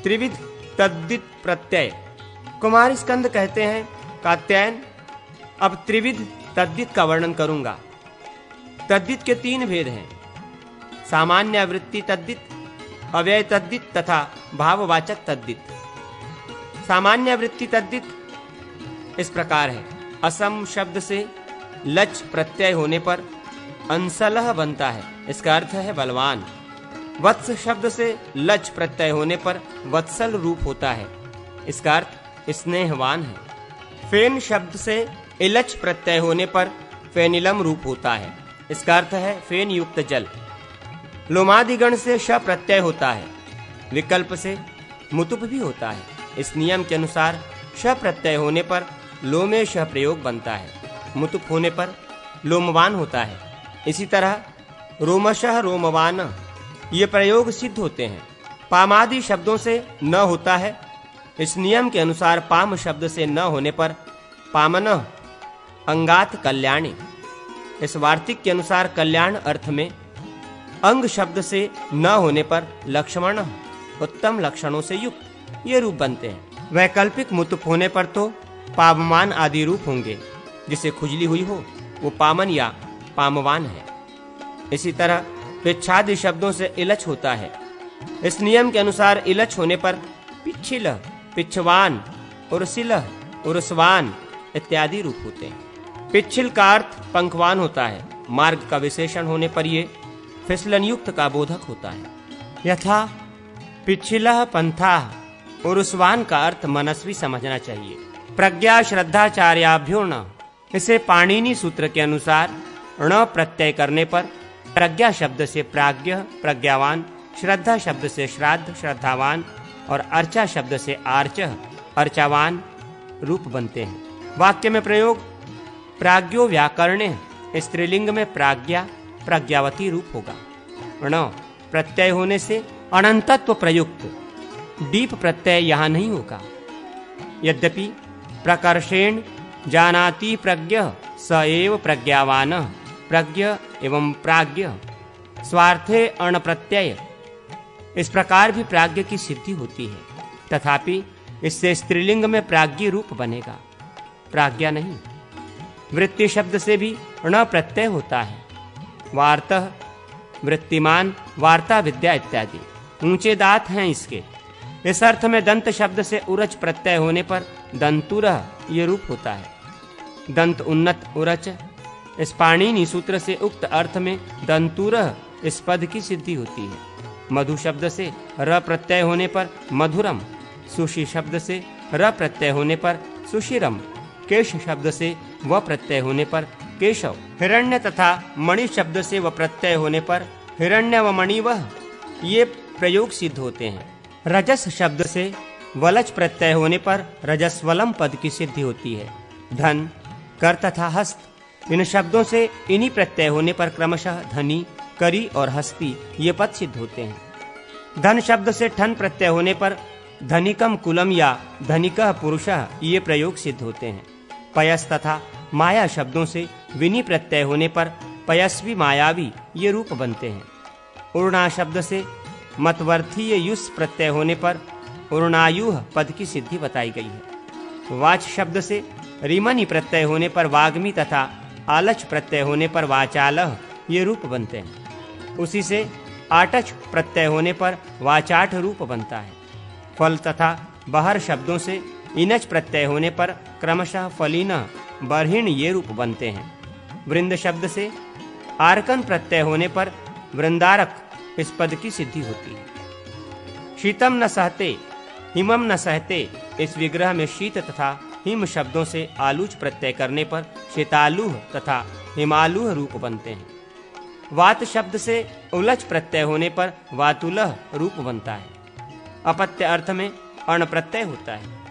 त्रिविध तद्दित प्रत्यय। कुमार स्कंद कहते हैं, कात्यायन अब त्रिविध तद्दित का वर्णन करूंगा। तद्दित के 3 भेद हैं, सामान्य वृत्ति तद्दित, अव्यय तद्दित तथा भाववाचक तद्दित। सामान्य वृत्ति तद्दित इस प्रकार है। असम शब्द से लच प्रत्यय होने पर अंसलह बनता है, इसका अर्थ है बलवान। वत्स शब्द से लच प्रत्यय होने पर वत्सल रूप होता है, इसका अर्थ स्नेहवान है। फेन शब्द से इलच प्रत्यय होने पर फेनिलम रूप होता है, इसका अर्थ है फेन युक्त जल। लोमादिगण से श प्रत्यय होता है, विकल्प से मुतुप भी होता है। इस नियम के अनुसार श प्रत्यय होने पर लोमे श प्रयोग बनता है, मुतुप होने पर लोमवान होता है। इसी तरह रोमशः रोमवान ये प्रयोग सिद्ध होते हैं। पामादि शब्दों से न होता है, इस नियम के अनुसार पाम शब्द से न होने पर पामन अंगात कल्याणी। इस वार्तिक के अनुसार कल्याण अर्थ में अंग शब्द से न होने पर लक्ष्मण उत्तम लक्षणों से युक्त ये रूप बनते हैं। वैकल्पिक मुतुप होने पर तो पावमान आदि रूप होंगे, जिसे खुजली हुई हो वो पामन या पामवान है। इसी तरह पिच्छादि शब्दों से इलच होता है, इस नियम के अनुसार इलच होने पर पिच्छिल, पिच्छवान, उर्सिल, उर्सवान इत्यादि रूप होते हैं। पिच्छिल का अर्थ पंखवान होता है, मार्ग का विशेषण होने पर ये फिसलन युक्त का बोधक होता है। यथा पिच्छिलः पंथाः, उर्सवान का अर्थ मनस्वी समझना चाहिए। प्रज्ञा श्रद्धाचार्याभ्यो न, इसे पाणिनि सूत्र के अनुसार ण प्रत्यय करने पर प्रज्ञा शब्द से प्राज्ञ प्रज्ञावान, श्रद्धा शब्द से श्राद्ध श्रद्धावान और अर्चा शब्द से आर्च अर्चावान रूप बनते हैं। वाक्य में प्रयोग प्राज्ञो व्याकरणे, स्त्रीलिंग में प्राज्ञा प्रज्ञावती रूप होगा। ण प्रत्यय होने से अनंतत्व प्रयुक्त डीप प्रत्यय यहाँ नहीं होगा। यद्यपि प्रकर्षेण जानाति प्रज्ञ स एव प्रज्ञावान, प्रज्ञ एवं प्राज्ञ स्वार्थे अण प्रत्यय, इस प्रकार भी प्राज्ञ की सिद्धि होती है। तथापि इससे स्त्रीलिंग में प्राज्ञी रूप बनेगा, प्राज्ञा नहीं। वृत्ति शब्द से भी ण प्रत्यय होता है। वार्तः वृत्तिमान, वार्ता विद्या इत्यादि ऊंचे दांत हैं इसके। इस अर्थ में दंत शब्द से उरच प्रत्यय होने पर दंतुरः ये रूप होता है। दंत उन्नत उरच, इस पाणिनि सूत्र से उक्त अर्थ में दंतुरः इस पद की सिद्धि होती है। मधु शब्द से र प्रत्यय होने पर मधुरम, सुशी शब्द से र प्रत्यय होने पर सुशिरम, केश शब्द से व प्रत्यय होने पर केशव, हिरण्य तथा मणि शब्द से व प्रत्यय होने पर हिरण्य व मणि वह ये प्रयोग सिद्ध होते हैं। रजस शब्द से वलच प्रत्यय होने पर रजस्वलम पद की सिद्धि होती है। धन, कर तथा हस्त, इन शब्दों से इन्हीं प्रत्यय होने पर क्रमशः धनी, करी और हस्ती ये पद सिद्ध होते हैं। धन शब्द से ठन प्रत्यय होने पर धनिकम कुलम या धनिकः पुरुषः ये प्रयोग सिद्ध होते हैं। पयस तथा माया शब्दों से विनी प्रत्यय होने पर पयस्वी मायावी ये रूप बनते हैं। उर्णा शब्द से मतवर्थीय युस प्रत्यय होने पर उर्णायुः पद की सिद्धि बताई गई है। वाच शब्द से रिमनी प्रत्यय होने पर वाग्मी तथा आलच प्रत्यय होने पर वाचालह ये रूप बनते हैं। उसी से आटच प्रत्यय होने पर वाचाठ रूप बनता है। फल तथा बहर शब्दों से इनच प्रत्यय होने पर क्रमशः फलीना बरहिण ये रूप बनते हैं। वृंद शब्द से आर्कन प्रत्यय होने पर वृंदारक इस पद की सिद्धि होती है। शीतम न सहते हिमम न सहते, इस विग्रह में शीत तथा हिम शब्दों से आलूच प्रत्यय करने पर शीतालुह तथा हिमालुह रूप बनते हैं। वात शब्द से उलच प्रत्यय होने पर वातुलह रूप बनता है। अपत्य अर्थ में अण प्रत्यय होता है।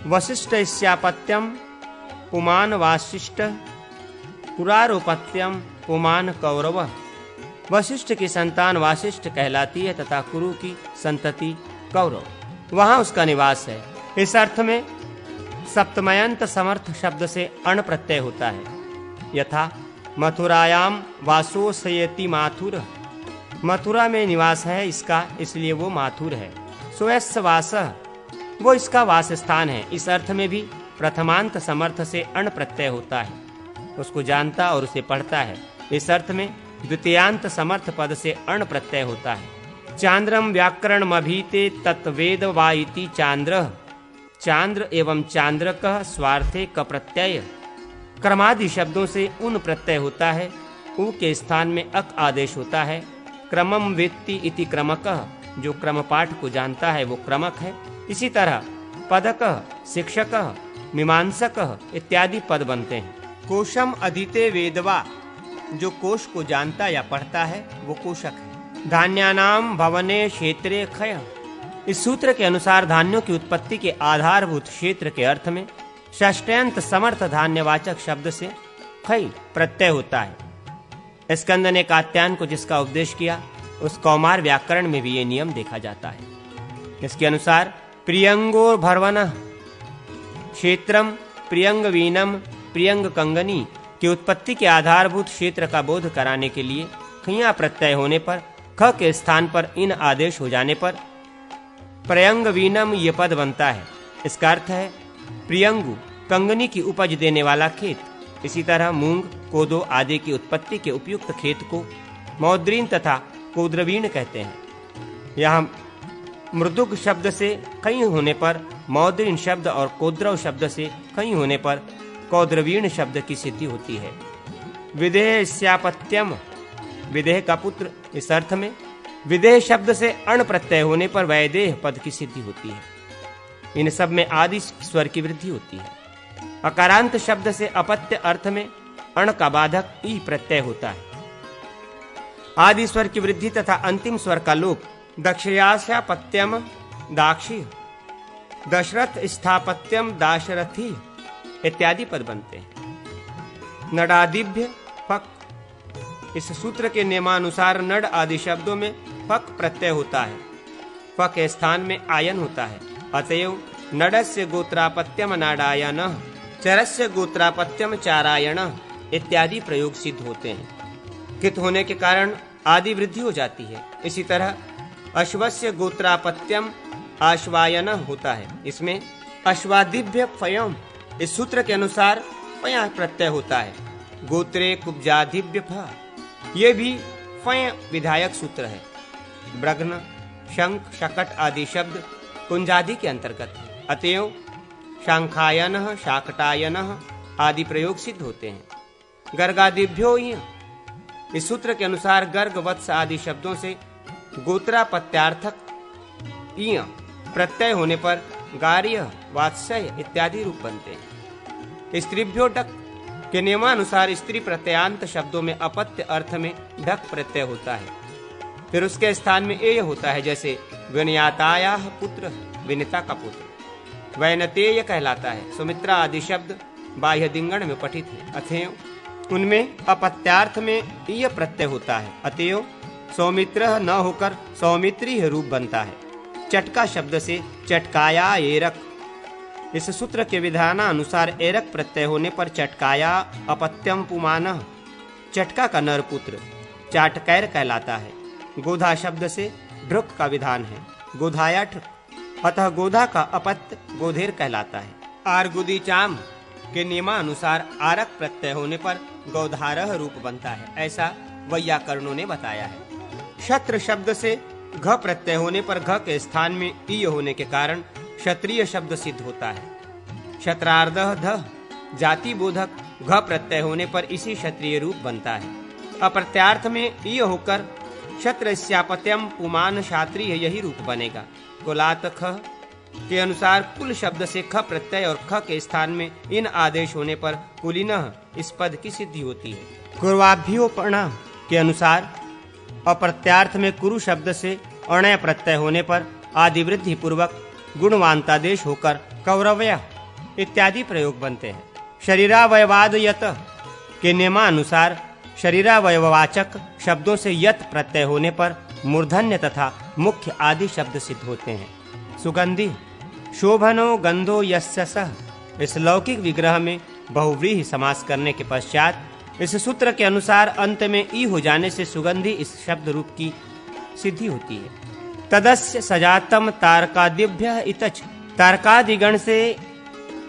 वशिष्ठ इस्यापत्यम पुमान वाशिष्ठ, कुरारोपत्यम पुमान कौरव, वशिष्ठ की संतान वाशिष्ठ कहलाती है तथा कुरु की संतति कौरव, वहां उसका निवास है। इस अर्थ में सप्तमयंत समर्थ शब्द से अण प्रत्यय होता है। यथा मथुरायाम वासोसयति माथुर, मथुरा में निवास है इसका, इसलिए वो माथुर है। स्वयस्य वासः, वो इसका वास स्थान है। इस अर्थ में भी प्रथमांत समर्थ से अण प्रत्यय होता है, उसको जानता और उसे पढ़ता है। इस अर्थ में द्वितीयांत समर्थ पद से अण प्रत्यय होता है। चांद्रम व्याकरणमभीते तत्वेद वा इति चांद्रः, चांद्र एवं चांद्रकः स्वार्थे क प्रत्यय। क्रमादि शब्दों से उन प्रत्यय होता है, उ के स्थान में अक आदेश होता है। क्रमम वेत्ति इति क्रमकः, जो क्रम पाठ को जानता है वो क्रमक है। इसी तरह पदकः, शिक्षकः, मीमांसकः इत्यादि पद बनते हैं। कोशम अधीते वेदवा, जो कोश को जानता या पढ़ता है वो कोशक है। धान्यानाम भवने क्षेत्रे खय, इस सूत्र के अनुसार धान्यों की उत्पत्ति के आधारभूत क्षेत्र के अर्थ में षष्ठ्यंत समर्थ धान्यवाचक शब्द से खय प्रत्यय होता है। स्कंद ने कात्यायन को जिसका उपदेश किया उस कौमार व्याकरण में भी ये नियम देखा जाता है। इसके अनुसार प्रियंगो भरवनः, क्षेत्रम प्रियंग वीनम प्रियंग कंगनी की उत्पत्ति के आधारभूत क्षेत्र का बोध कराने के लिए खिया प्रत्यय होने पर ख के स्थान पर इन आदेश हो जाने पर प्रियंग वीनम ये पद बनता है। इसका अर्थ है प्रियंगु, कंगनी की उपज देने वाला खेत। इसी तरह मूंग, कोदो आदि की उत्पत्ति के उपयुक्त खेत को मौद्रीन तथा कोद्रवीण कहते हैं। यहाँ मृदुग शब्द से कई होने पर मौद्रीन शब्द और कोद्रव शब्द से कई होने पर कौद्रवीण शब्द की सिद्धि होती है। विदेह स्यापत्यम, विदेह का पुत्र, इस अर्थ में विदेह शब्द से अण प्रत्यय होने पर वैदेह पद की सिद्धि होती है। इन सब में आदि स्वर की वृद्धि होती है। अकारांत शब्द से अपत्य अर्थ में अण का बाधक ई प्रत्यय होता है। आदि स्वर की वृद्धि तथा अंतिम स्वर का लोप दक्षयास्यापत्यम दाक्षी, दशरथ स्थापत्यम दाशरथी इत्यादि पद बनते हैं। नडादिभ्य फक, इस सूत्र के नियमानुसार नड आदि शब्दों में फक प्रत्यय होता है। फक के स्थान में आयन होता है। अतएव नडस्य गोत्रापत्यम नाडायन, चरस्य गोत्रापत्यम चारायण इत्यादि प्रयोग सिद्ध होते हैं। कित होने के कारण आदि वृद्धि हो जाती है। इसी तरह अश्वस्य गोत्रापत्यम आश्वायन होता है। इसमें अश्वादिभ्य फयम, इस सूत्र के अनुसार फय प्रत्यय होता है। गोत्रे कुब्जादिभ्य फ, ये भी फय विधायक सूत्र है। ब्रघ्न, शंख, शकट आदि शब्द कुंजादि के अंतर्गत है। अतएव शांखायन, शाकटायन आदि प्रयोग सिद्ध होते हैं। गर्गादिभ्यो य, इस सूत्र के अनुसार गर्ग, वत्स आदि शब्दों से गोत्रापत्यार्थक ईय प्रत्यय होने पर गार्य, वात्सय इत्यादि रूप बनते हैं। स्त्रीभ्यो डक के नियमानुसार स्त्री प्रत्ययांत शब्दों में अपत्य अर्थ में ढक प्रत्यय होता है। फिर उसके स्थान में एय होता है, जैसे विनयाताया पुत्र, विनिता का पुत्र। वैनतेय कहलाता है। सुमित्रा आदि शब्द बाह्य दिंगण में पठित है। अतएव उनमें अपत्यार्थ में ईय प्रत्यय होता है। अतएव सौमित्र न होकर सौमित्री रूप बनता है। चटका शब्द से चटकाया एरक, इस सूत्र के विधानानुसार एरक प्रत्यय होने पर चटकाया अपत्यम पुमान, चटका का नर पुत्र चाटकैर कहलाता है। गोधा शब्द से ढृक का विधान है। गोधाया ढृक, अतः गोधा का अपत्य गोधेर कहलाता है। आर्गुदी चाम के नियमानुसार आरक प्रत्यय होने पर गौधारह रूप बनता है। ऐसा वैयाकरणों ने बताया है। क्षत्र शब्द से घ प्रत्यय होने पर घ के स्थान में ईय होने के कारण क्षत्रिय शब्द सिद्ध होता है। क्षत्रार्धः ध, जाति बोधक घ प्रत्यय होने पर इसी क्षत्रिय रूप बनता है। अप्रत्यार्थ में ईय होकर क्षत्रस्यापत्यम पुमान क्षात्रिय यही रूप बनेगा। कुलात ख के अनुसार कुल शब्द से ख प्रत्यय और ख के स्थान में इन आदेश होने पर कुलीनः इस पद की सिद्धि होती है। कुर्वाभ्योपणा के अनुसार अप्रत्यार्थ में कुरु शब्द से अणय प्रत्यय होने पर आदि वृद्धि पूर्वक गुणवांतादेश होकर कौरवय इत्यादि प्रयोग बनते हैं। शरीरावयवाद यत के नियमानुसार शरीरावयववाचक शब्दों से यत प्रत्यय होने पर मूर्धन्य तथा मुख्य आदि शब्द सिद्ध होते हैं। सुगंधि, शोभनो गंधो यस्य सः, इस लौकिक विग्रह में बहुव्रीहि समास करने के पश्चात इस सूत्र के अनुसार अंत में ई हो जाने से सुगंधि इस शब्द रूप की सिद्धि होती है। तदस्य सजातम तारकादिभ्य इतच, तारकादिगण से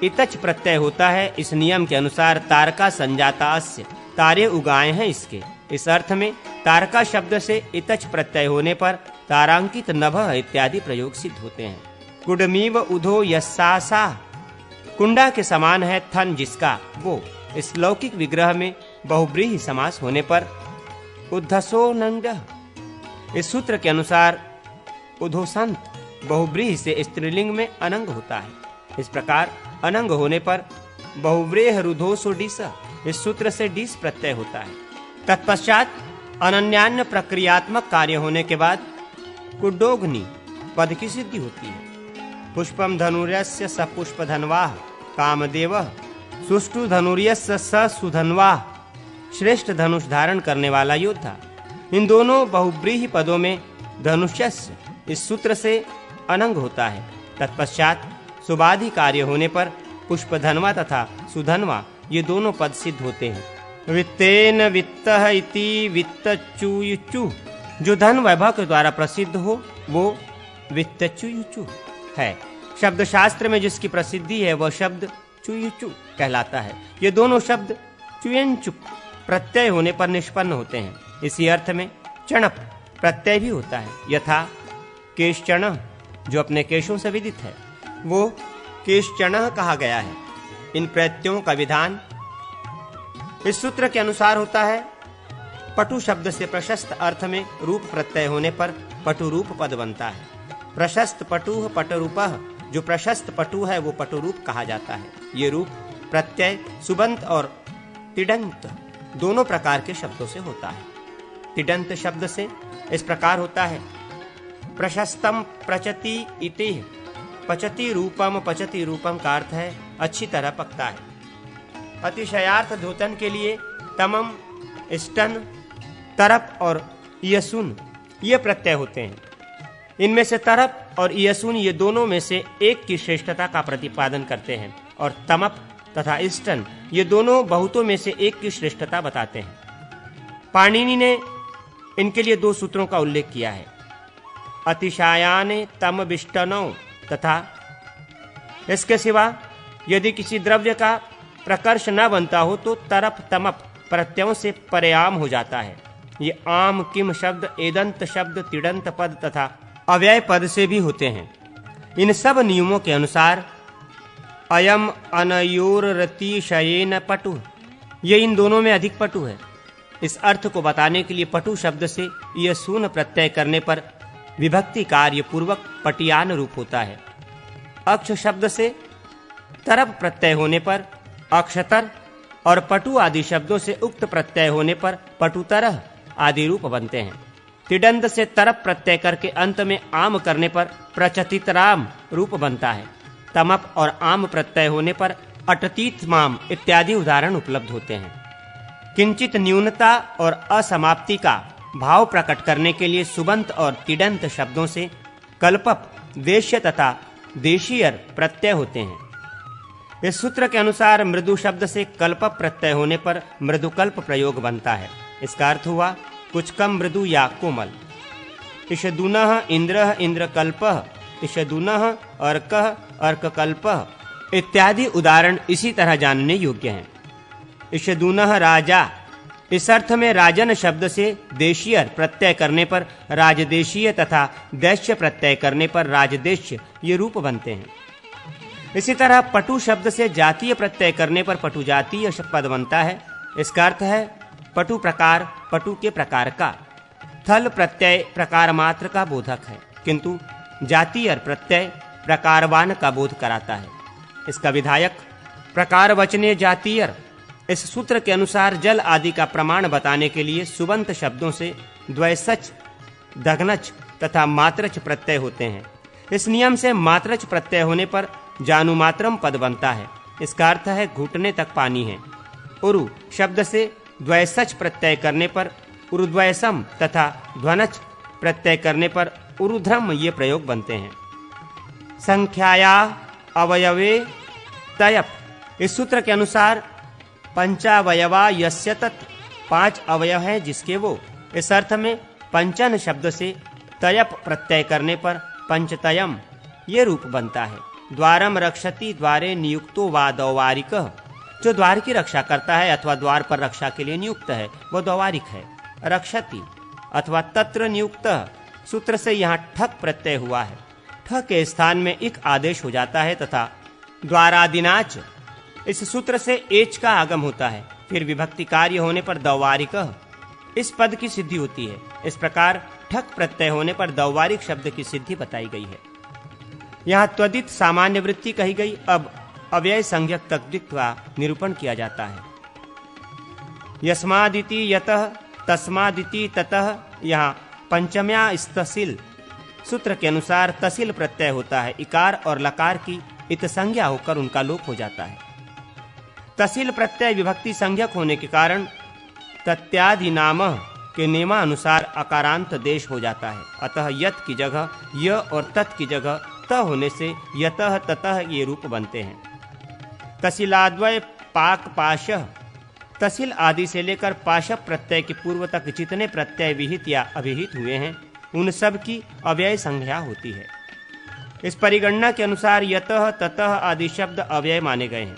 इतच प्रत्यय होता है। इस नियम के अनुसार तारका संजातास्य, तारे उगाए हैं इसके। इस अर्थ में तारका शब्द से इतच प्रत्यय होने पर तारांकित नभः इत्यादि प्रयोग सिद्ध होते हैं। कुडमीव उधो यस्सा, कुंडा के समान है थन जिसका, वो। इस लौकिक विग्रह में बहुव्रीहि समास होने पर उद्धसो नंग, इस सूत्र के अनुसार उधोसंत बहुव्रीहि से स्त्रीलिंग में अनंग होता है। इस प्रकार अनंग होने पर बहुव्रेह रुधोसो डिस, इस सूत्र से डिस प्रत्यय होता है। तत्पश्चात अनन्यान्य प्रक्रियात्मक कार्य होने के बाद कुड्डोग्नि पद की सिद्धि होती है। पुष्पम धनुर्यस्य स पुष्प धनवाह कामदेवः, सुष्टु धनुर्यस्य स सुधनवाह, श्रेष्ठ धनुष धारण करने वाला योद्धा। इन दोनों बहुव्रीहि पदों में धनुष्यस्य इस सूत्र से अनंग होता है। तत्पश्चात सुबाधि कार्य होने पर पुष्पधनवा तथा सुधनवा ये दोनों पद सिद्ध होते हैं। वित्तेन वित्तः इति वित्तचुयुचु, जो धन वैभव के द्वारा प्रसिद्ध हो वो वित्तचुयुचु है। शब्द शास्त्र में जिसकी प्रसिद्धि है वह शब्द चुयुचु कहलाता है। ये दोनों शब्द चुयंचुक प्रत्यय होने पर निष्पन्न होते हैं। इसी अर्थ में चणप प्रत्यय भी होता है। यथा केशचण, जो अपने केशों से विदित है, वो केशचण कहा गया है। इन प्रत्ययों का विधान इस सूत्र के अनुसार होता है। पटु शब्द से प्रशस्त अर्थ में रूप प्रत्यय होने पर पटु रूप पद बनता है। प्रशस्त पटुः पटरूपः, जो प्रशस्त पटु है वो पटुरूप कहा जाता है। ये रूप प्रत्यय सुबंत और तिडंत दोनों प्रकार के शब्दों से होता है। तिडंत शब्द से इस प्रकार होता है। प्रशस्तम प्रचति इति, पचति रूपम का अर्थ है अच्छी तरह पकता है। अतिशयार्थ द्योतन के लिए तमम, स्टन, तरप और यसून ये प्रत्यय होते हैं। इनमें से तरप और यसून ये दोनों में से एक की श्रेष्ठता का प्रतिपादन करते हैं, और तमप तथा स्टन ये दोनों बहुतों में से एक की श्रेष्ठता बताते हैं। पाणिनि ने इनके लिए दो सूत्रों का उल्लेख किया है, अतिशायाने तम विष्टनौ तथा। इसके सिवा यदि किसी द्रव्य का प्रकर्ष न बनता हो तो तरप तमप प्रत्ययों से पर्याम हो जाता है। ये आम किम शब्द, एदंत शब्द, तिडंत पद तथा अव्यय पद से भी होते हैं। इन सब नियमों के अनुसार अयम अनयोरतिशयेन पटु, ये इन दोनों में अधिक पटु है। इस अर्थ को बताने के लिए पटु शब्द से यह सून प्रत्यय करने पर विभक्ति कार्य पूर्वक पटियान रूप होता है। अक्ष शब्द से तरप प्रत्यय होने पर अक्षतर और पटु आदि शब्दों से उक्त प्रत्यय होने पर पटुतरह आदि रूप बनते हैं। तिडंत से तरप प्रत्यय करके अंत में आम करने पर प्रचतितराम रूप बनता है। तमप और आम प्रत्यय होने पर अटतीत माम इत्यादि उदाहरण उपलब्ध होते हैं। किंचित न्यूनता और असमाप्ति का भाव प्रकट करने के लिए सुबंत और तिडंत शब्दों से कल्पप, देश्य तथा देशीयर प्रत्यय होते हैं। इस सूत्र के अनुसार मृदु शब्द से कल्पप प्रत्यय होने पर मृदुकल्प प्रयोग बनता है। इसका अर्थ हुआ कुछ कम मृदु या कोमल। इषदुनः इंद्रः इंद्रकल्पः, इषदुनः अर्कः अर्ककल्पः इत्यादि उदाहरण इसी तरह जानने योग्य हैं। इषदुनः राजा, इस अर्थ में राजन शब्द से देशीयर प्रत्यय करने पर राजदेशीय तथा दैश्य प्रत्यय करने पर राजदेश्य ये रूप बनते हैं। इसी तरह पटु शब्द से जातीय प्रत्यय करने पर पटु जातीय पद बनता है। इसका अर्थ है पटु प्रकार, पटु के प्रकार का। थल प्रत्यय प्रकार मात्र का बोधक है, किंतु जातीय प्रत्यय प्रकारवान का बोध कराता है। इसका विधायक प्रकार वचने जातीय। इस सूत्र के अनुसार जल आदि का प्रमाण बताने के लिए सुबंत शब्दों से द्वैसच, दघनच तथा मात्रच प्रत्यय होते हैं। इस नियम से मात्रच प्रत्यय होने पर जानुमात्रम पद बनता है। इसका अर्थ है घुटने तक पानी है। उरु शब्द से द्वैसच प्रत्यय करने पर उरुद्वैसम तथा ध्वनच प्रत्यय करने पर उरुध्रम ये प्रयोग बनते हैं। संख्याया अवयवे तयप, इस सूत्र के अनुसार पंचावयवा यस्य तत्, 5 अवयव है जिसके वो। इस अर्थ में पंचन शब्द से तयप प्रत्यय करने पर पंचतयम ये रूप बनता है। द्वारम रक्षति द्वारे नियुक्तो वा द्वारिक, जो द्वार की रक्षा करता है अथवा द्वार पर रक्षा के लिए नियुक्त है वो द्वारिक है। रक्षति अथवा तत्र नियुक्त सूत्र से यहाँ ठक प्रत्यय हुआ है। ठ के स्थान में इक आदेश हो जाता है तथा द्वारादिनाच इस सूत्र से एच का आगम होता है। फिर विभक्ति कार्य होने पर द्वारिक इस पद की सिद्धि होती है। इस प्रकार ठक प्रत्यय होने पर द्वारिक शब्द की सिद्धि बताई गई है। यहाँ त्वदित सामान्य वृत्ति कही गई। अब अव्यय संज्ञक तद्धित का निरूपण किया जाता है। यस्मादिति यतः तस्मादिति ततः, यहाँ पंचम्या तसिल सूत्र के अनुसार तसिल प्रत्यय होता है। इकार और लकार की इत संज्ञा होकर उनका लोप हो जाता है। तसिल प्रत्यय विभक्ति संज्ञक होने के कारण तत्यादि नाम के नियमानुसार अकारांत देश हो जाता है। अतः यत की जगह य और तत् की जगह त होने से यतः ततः ये रूप बनते हैं। तसिलाद्वय पाक पाश, तसिल आदि से लेकर पाश प्रत्यय के पूर्व तक जितने प्रत्यय विहित या अभिहित हुए हैं उन सब की अव्यय संज्ञा होती है। इस परिगणना के अनुसार यतः ततः आदि शब्द अव्यय माने गए हैं।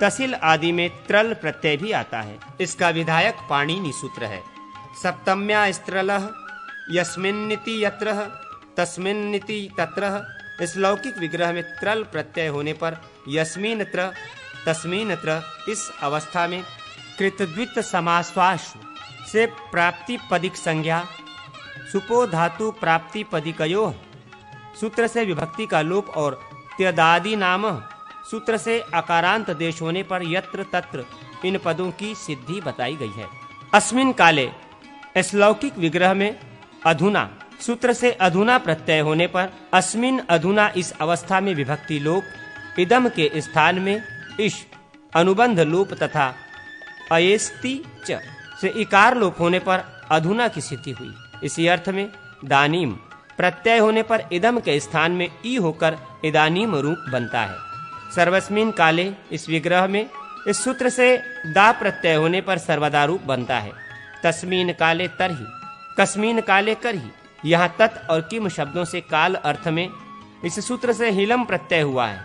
तसिल आदि में त्रल प्रत्यय भी आता है। इसका विधायक पाणिनि सूत्र है। सप्तम्या स्त्रलः यस्मिन्निति यत्रः तस्मिन्निति तत्रः। इस लौकिक विग्रह में त्रल प्रत्यय होने पर यस्मिन्त्र तस्मिन्त्र इस अवस्था में कृतद्वित समाश्वास से प्राप्ति पदिक संज्ञा सुपो धातु प्राप्ति पदिकयो सूत्र से विभक्ति का लोप और त्यदादि नाम सूत्र से अकारांत देश होने पर यत्र तत्र इन पदों की सिद्धि बताई गई है। अस्मिन काले इस लौकिक विग्रह में अधुना सूत्र से अधुना प्रत्यय होने पर अस्मिन अधुना इस अवस्था में विभक्ति लोप, इदम के स्थान में इश अनुबंध लोप तथा अयेस्ति च से इकार लोप होने पर अधुना की सिद्धि हुई। इसी अर्थ में दानीम प्रत्यय होने पर इदम के स्थान में ई होकर इदानीम रूप बनता है। सर्वस्मिन काले इस विग्रह में इस सूत्र से दा प्रत्यय होने पर सर्वदा रूप बनता है। तस्मीन काले तरहि, कस्मीन काले करहि। यहाँ तत् और किम शब्दों से काल अर्थ में इस सूत्र से हिलम प्रत्यय हुआ है।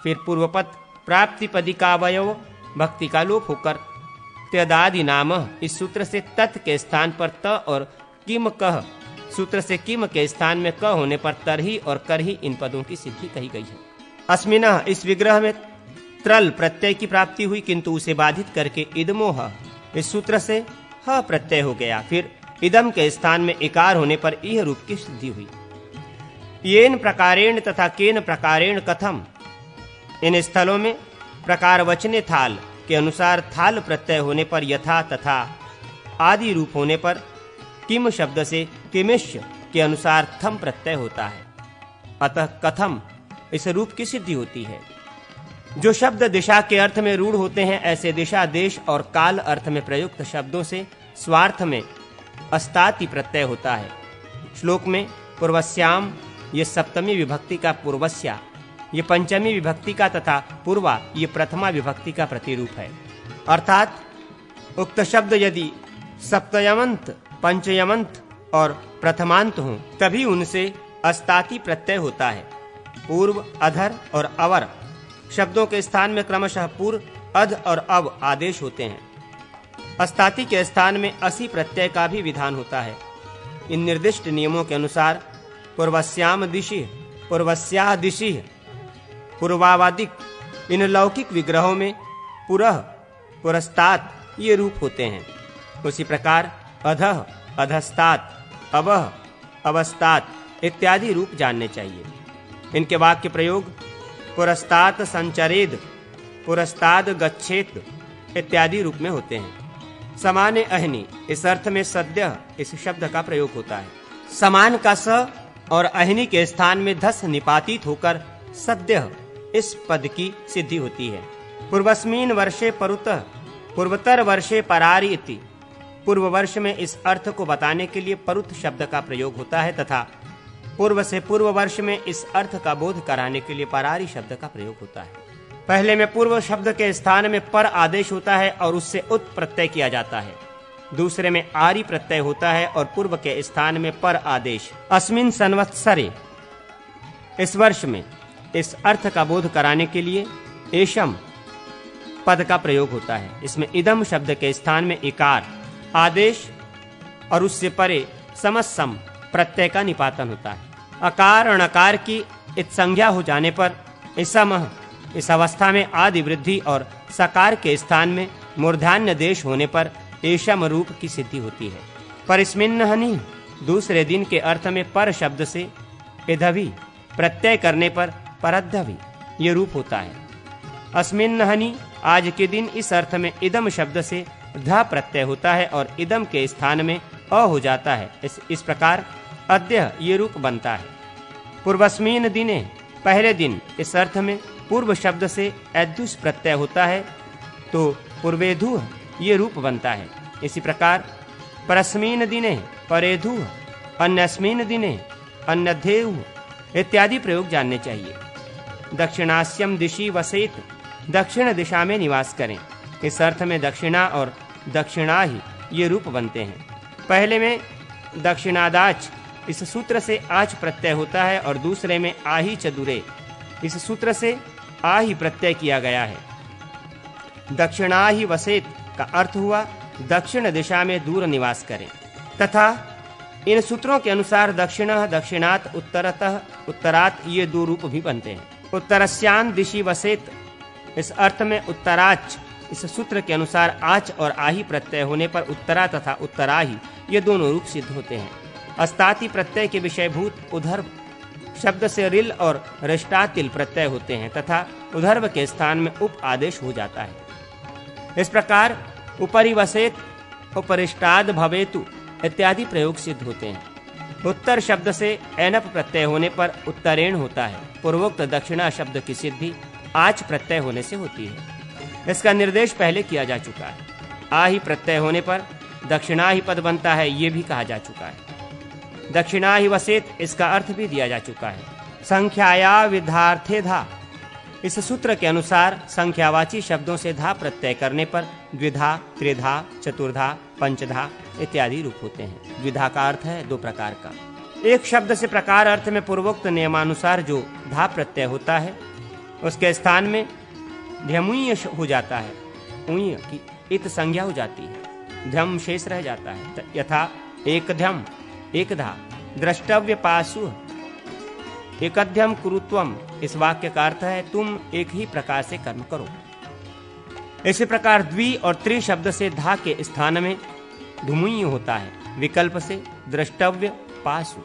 फिर पूर्वपद प्राप्ति पदिकावयव भक्ति का लोप होकर त्यदादि नाम इस सूत्र से तत् के स्थान पर त और किम कह सूत्र से किम के स्थान में क होने पर तरही और करही इन पदों की सिद्धि कही गई है। अस्मिनः इस विग्रह में त्रल प्रत्यय की प्राप्ति हुई किंतु उसे बाधित करके इदमोह इस सूत्र से ह प्रत्यय हो गया। फिर इदम के स्थान में इकार होने पर इह रूप की सिद्धि हुई। येन प्रकारेण तथा केन प्रकारेण कथम, इन स्थलों में प्रकार वचने थाल के अनुसार थाल प्रत्यय होने पर यथा तथा आदि रूप होने पर किम शब्द से किमिश्य के अनुसार थम प्रत्यय होता है। अतः कथम इस रूप की सिद्धि होती है। जो शब्द दिशा के अर्थ में रूढ़ होते हैं ऐसे दिशा देश और काल अर्थ में प्रयुक्त शब्दों से स्वार्थ में अस्ताति प्रत्यय होता है। श्लोक में पूर्वस्याम ये सप्तमी विभक्ति का पूर्वस्या, ये पंचमी विभक्ति का तथा पूर्वा ये प्रथमा विभक्ति का प्रतिरूप है। अर्थात उक्त शब्द यदि सप्तयमंत पंचयमंत और प्रथमांत हों तभी उनसे अस्ताति प्रत्यय होता है। पूर्व अधर और अवर शब्दों के स्थान में क्रमशः पूर्व अध और अव आदेश होते हैं। अस्ताति के स्थान में असि प्रत्यय का भी विधान होता है। इन निर्दिष्ट नियमों के अनुसार पूर्वस्याम दिशि, पूर्वस्याह दिशि, पूर्वावादिक इन लौकिक विग्रहों में पुरः पुरस्तात ये रूप होते हैं। उसी प्रकार अधः अधस्तात, अवः अवस्तात इत्यादि रूप जानने चाहिए। इनके वाक्य प्रयोग पुरस्तात संचरेद, पुरस्ताद गच्छेत इत्यादि रूप में होते हैं। समाने अहनि इस अर्थ में सद्य इस शब्द का प्रयोग होता है। समान का स और अहनि के स्थान में धस निपातित होकर सद्य इस पद की सिद्धि होती है। पूर्वस्मिन वर्षे परुतः, पूर्वतर वर्षे परारि इति। पूर्व वर्ष में इस अर्थ को बताने के लिए परुत शब्द का प्रयोग होता है तथा पूर्व से पूर्व वर्ष में इस अर्थ का बोध कराने के लिए परारि शब्द का प्रयोग होता है। पहले में पूर्व शब्द के स्थान में पर आदेश होता है और उससे उत प्रत्यय किया जाता है। दूसरे में आरी प्रत्यय होता है और पूर्व के स्थान में पर आदेश। अस्मिन संवत्सरे, इस वर्ष में, इस अर्थ का बोध कराने के लिए एषम पद का प्रयोग होता है। इसमें इदम शब्द के स्थान में इकार आदेश और उससे परे समसम प्रत्यय का निपातन होता है। अकार और अकार की इत संज्ञा हो जाने पर इसमः, इस अवस्था में आदि वृद्धि और सकार के स्थान में मूर्धान्य देश होने पर एषम रूप की सिद्धि होती है। पर स्मिन्नहनि, दूसरे दिन के अर्थ में पर शब्द से इधवि प्रत्यय करने पर परद्धवि ये रूप होता है। अस्मिन्नहनि, आज के दिन, इस अर्थ में इदम शब्द से ध प्रत्यय होता है और इदम के स्थान में अ हो जाता है। इस प्रकार अद्य ये रूप बनता है। पूर्वस्मिन दिने, पहले दिन, इस अर्थ में पूर्व शब्द से एदुस प्रत्यय होता है तो पूर्वेधु ये रूप बनता है। इसी प्रकार परस्मिन दिने परेधु, अन्यस्मिन दिने अन्यधेउ इत्यादि प्रयोग जानने चाहिए। दक्षिणास्यम दिशि वसेत, दक्षिण दिशा में निवास करें। इस अर्थ में दक्षिणा और दक्षिणा ही ये रूप बनते हैं। पहले में दक्षिणादाच, इस सूत्र से आच प्रत्यय होता है और दूसरे में आही चदुरे, इस सूत्र से आही प्रत्यय किया गया है। दक्षिणा ही वसेत का अर्थ हुआ दक्षिण दिशा में दूर निवास करें, तथा इन सूत्रों के अनुसार दक्षिणः, दक्षिणात, उत्तरतः, उत्तरात ये दो रूप भी बनते हैं। उत्तरस्यान दिशि वसेत, इस अर्थ में उत्तराच, इस सूत्र के अनुसार आच और आही प्रत्यय होने पर उत्तरा तथा उत्तराही ये दोनों रूप सिद्ध होते हैं। अस्ताति प्रत्यय के विषयभूत उधर्व शब्द से रिल और रिष्टातिल प्रत्यय होते हैं तथा उधर्व के स्थान में उप आदेश हो जाता है। इस प्रकार उपरि वसेत, उपरिष्टाद भवेतु इत्यादि प्रयोग सिद्ध होते हैं। उत्तर शब्द से एनप प्रत्यय होने पर उत्तरेण होता है। पूर्वोक्त दक्षिणा शब्द की सिद्धि आच प्रत्यय होने से होती है। इसका निर्देश पहले किया जा चुका है। आही प्रत्यय होने पर दक्षिणा ही पद बनता है, ये भी कहा जा चुका है। दक्षिणा ही वसेत, इसका अर्थ भी दिया जा चुका है। संख्याया विधार्थे धा, इस सूत्र के अनुसार संख्यावाची शब्दों से धा प्रत्यय करने पर द्विधा, त्रिधा, चतुर्धा, पंचधा इत्यादि रूप होते हैं। द्विधा का अर्थ है दो प्रकार का। एक शब्द से प्रकार अर्थ में पूर्वोक्त नियमानुसार जो धा प्रत्यय होता है उसके स्थान में ध्यमुय हो जाता है। उय की इत संज्ञा हो जाती है, ध्यम शेष रह जाता है। यथा एक ध्यम, एक धा, द्रष्टव्य पासु, एकध्यम कुरुत्वम, इस वाक्य का अर्थ है तुम एक ही प्रकार से कर्म करो। इसी प्रकार द्वि और त्रि शब्द से धा के स्थान में धुमुय होता है, विकल्प से द्रष्टव्य पासु।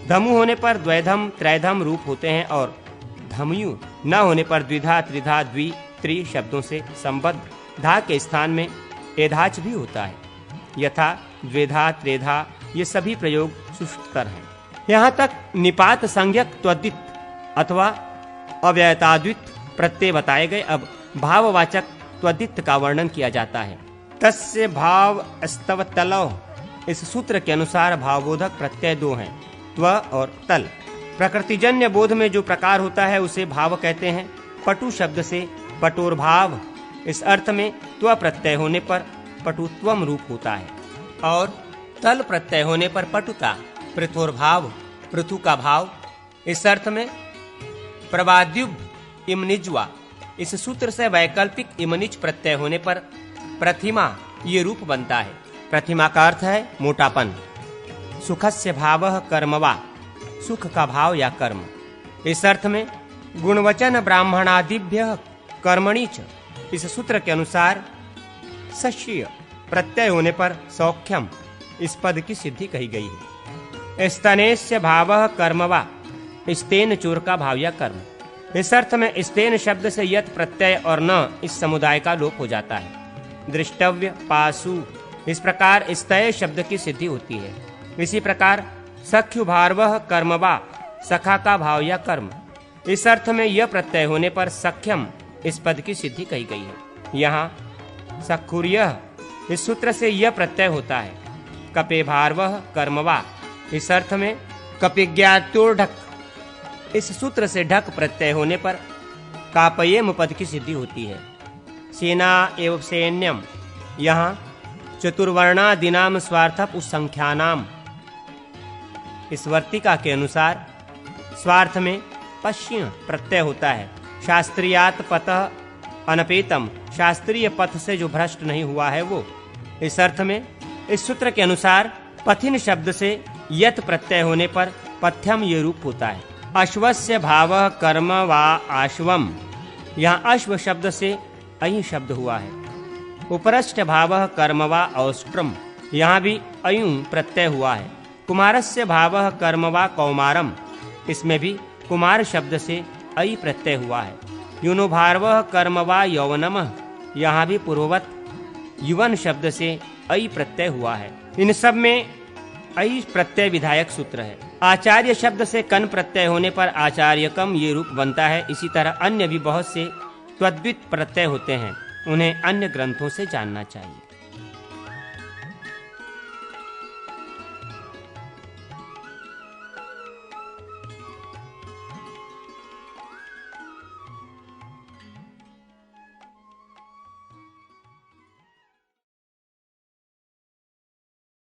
धमु होने पर द्वैधम, त्रैधम रूप होते हैं और धमयु न होने पर द्विधा, त्रिधा, द्वि, त्रि शब्दों से संबद्ध धा के स्थान में एधाच भी होता है। यथा द्विधा, त्रेधा ये सभी प्रयोग सुष्ठतर हैं। यहाँ तक निपात संज्ञक त्वदित अथवा अव्ययताद्वित प्रत्यय बताए गए। अब भाववाचक त्वदित का वर्णन किया जाता है। तस्य भाव स्तव तलौ, इस सूत्र के अनुसार भावबोधक प्रत्यय दो हैं, त्व और तल। प्रकृतिजन्य बोध में जो प्रकार होता है उसे भाव कहते हैं। पटु शब्द से पटोर भाव, इस अर्थ में त्व प्रत्यय होने पर पटुत्वम रूप होता है और तल प्रत्यय होने पर पटुता, पृथोर भाव, पृथु का भाव। इस अर्थ में प्रवाद्युब इमनिज्वा, इस सूत्र से वैकल्पिक इमनिज प्रत्यय होने पर प्रतिमा ये रूप बनता है। प्रतिमा का अर्थ है मोटापन। सुखस्य भावः कर्मवा, सुख का भाव या कर्म। इस अर्थ में गुणवचन ब्राह्मणादिभ्य कर्मणि च, इस सूत्र के अनुसार सश्य प्रत्यय होने पर सौख्यम इस पद की सिद्धि कही गई है। स्तनेस्य भावः कर्मवा, स्तेन चोर का भाव या कर्म। इस अर्थ में स्तेन शब्द से यत प्रत्यय और न इस समुदाय का लोप हो जाता है। दृष्टव्य पासु, इस प्रकार स्तय शब्द की सिद्धि होती है। इसी प्रकार सख्यु भारवः कर्मवा, सखा का भाव या कर्म। इस अर्थ में यह प्रत्यय होने पर सख्यम इस पद की सिद्धि कही गई है। यहाँ सखुर्यः, इस सूत्र से यह प्रत्यय होता है। कपे भारवः कर्मवा, इस अर्थ में कपिज्ञातोर्ढक, इस सूत्र से ढक प्रत्यय होने पर कापयेम पद की सिद्धि होती है। सेना एवं सैन्यम, यहाँ चतुर्वर्णादिनाम स्वार्थप संख्यानाम। इस वर्तिका के अनुसार स्वार्थ में पश्य प्रत्यय होता है। शास्त्रीयात पतः अनपेतम, शास्त्रीय पथ से जो भ्रष्ट नहीं हुआ है वो। इस अर्थ में इस सूत्र के अनुसार पथिन शब्द से यत प्रत्यय होने पर पथ्यम ये रूप होता है। अश्वस्य भावः कर्म वा आश्वम, यहाँ अश्व शब्द से अयि शब्द हुआ है। उपरश्च भावः कर्म वा औष्ट्रम, यहाँ भी अयु प्रत्यय हुआ है। कुमारस्य भावः कर्म वा कौमारम, इसमें भी कुमार शब्द से अयि प्रत्यय हुआ है। युनोभार्वः कर्म वा यौवनम, यहाँ भी पूर्ववत युवन शब्द से अयि प्रत्यय हुआ है। इन सब में अयि प्रत्यय विधायक सूत्र है। आचार्य शब्द से कन प्रत्यय होने पर आचार्यकम ये रूप बनता है। इसी तरह अन्य भी बहुत से त्वद्वित प्रत्यय होते हैं, उन्हें अन्य ग्रंथों से जानना चाहिए।